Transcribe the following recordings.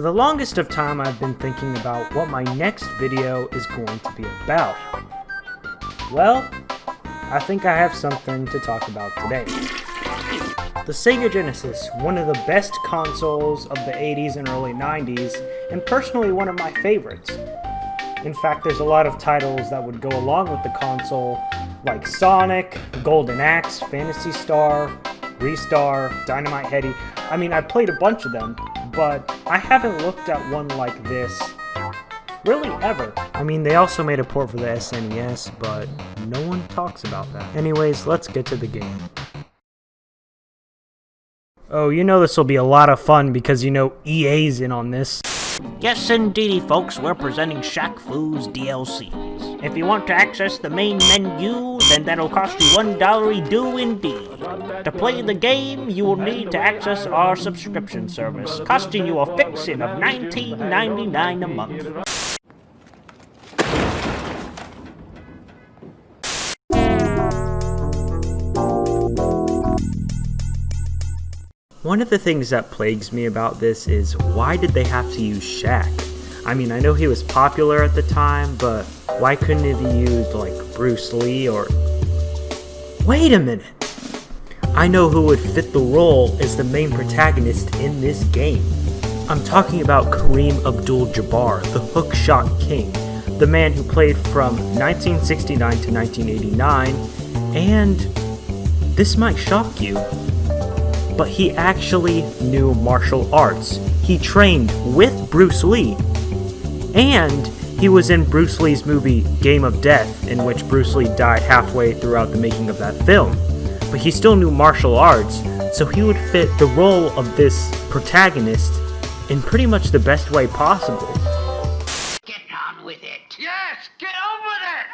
the longest of time, I've been thinking about what my next video is going to be about. Well, I think I have something to talk about today. The Sega Genesis, one of the best consoles of the 80s and early 90s, and personally one of my favorites. In fact, there's a lot of titles that would go along with the console, like Sonic, Golden Axe, Phantasy Star, Restar, Dynamite Headdy. I mean, I played a bunch of them, but I haven't looked at one like this really ever. I mean, they also made a port for the SNES, but no one talks about that. Anyways, let's get to the game. Oh, you know this will be a lot of fun because you know EA's in on this. Yes indeedy folks, we're presenting Shaq Fu's DLCs. If you want to access the main menu, then that'll cost you $1 due indeed. To play the game, you will need to access our subscription service, costing you a fixin' of $19.99 a month. One of the things that plagues me about this is, why did they have to use Shaq? I mean, I know he was popular at the time, but why couldn't it be used like Bruce Lee or... Wait a minute! I know who would fit the role as the main protagonist in this game. I'm talking about Kareem Abdul-Jabbar, the hookshot king, the man who played from 1969 to 1989, and this might shock you, but he actually knew martial arts. He trained with Bruce Lee, and he was in Bruce Lee's movie Game of Death, in which Bruce Lee died halfway throughout the making of that film. But he still knew martial arts, so he would fit the role of this protagonist in pretty much the best way possible. Get on with it. Yes, get on with it!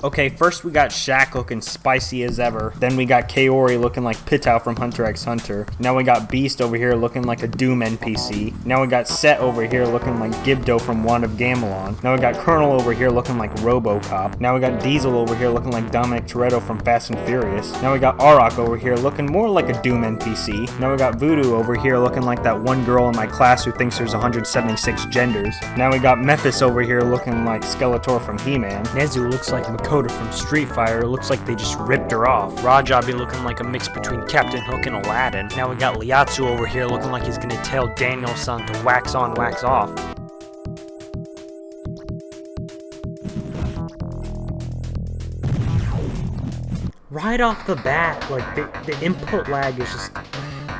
Okay, first we got Shaq looking spicy as ever. Then we got Kaori looking like Pitou from Hunter x Hunter. Now we got Beast over here looking like a Doom NPC. Now we got Set over here looking like Gibdo from Wand of Gamelon. Now we got Colonel over here looking like RoboCop. Now we got Diesel over here looking like Dominic Toretto from Fast and Furious. Now we got Auroch over here looking more like a Doom NPC. Now we got Voodoo over here looking like that one girl in my class who thinks there's 176 genders. Now we got Memphis over here looking like Skeletor from He-Man. Nezu looks like Makoto from Street Fighter. It looks like they just ripped her off. Rajabi looking like a mix between Captain Hook and Aladdin. Now we got Liatsu over here looking like he's gonna tell Daniel-san to wax on, wax off. Right off the bat, like the input lag is just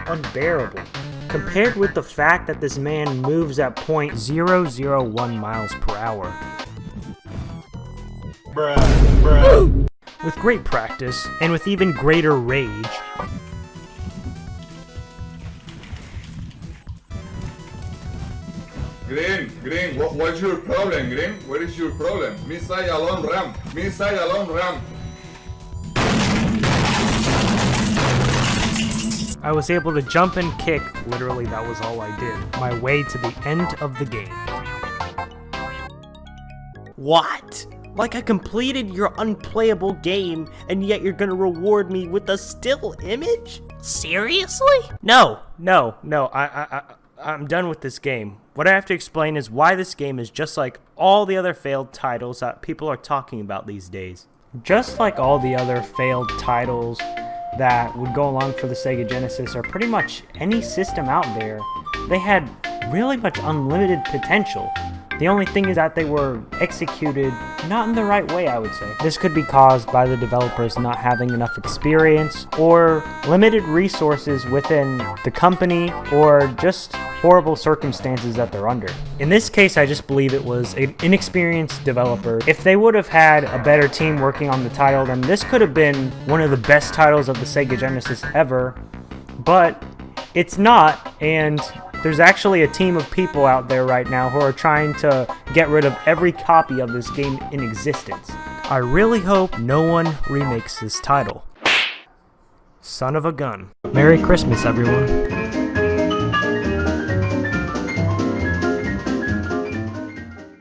unbearable. Compared with the fact that this man moves at .001 miles per hour. Bruh. With great practice, and with even greater rage. Green, what's your problem, Green? What is your problem? Missile alone ramp, missile alone ramp. I was able to jump and kick, literally that was all I did, my way to the end of the game. What? Like I completed your unplayable game, and yet you're gonna reward me with a still image? Seriously? No, I'm done with this game. What I have to explain is why this game is just like all the other failed titles that people are talking about these days. Just like all the other failed titles that would go along for the Sega Genesis, or pretty much any system out there, they had really much unlimited potential. The only thing is that they were executed not in the right way, I would say. This could be caused by the developers not having enough experience, or limited resources within the company, or just horrible circumstances that they're under. In this case, I just believe it was an inexperienced developer. If they would have had a better team working on the title, then this could have been one of the best titles of the Sega Genesis ever, but it's not, and there's actually a team of people out there right now who are trying to get rid of every copy of this game in existence. I really hope no one remakes this title. Son of a gun. Merry Christmas, everyone.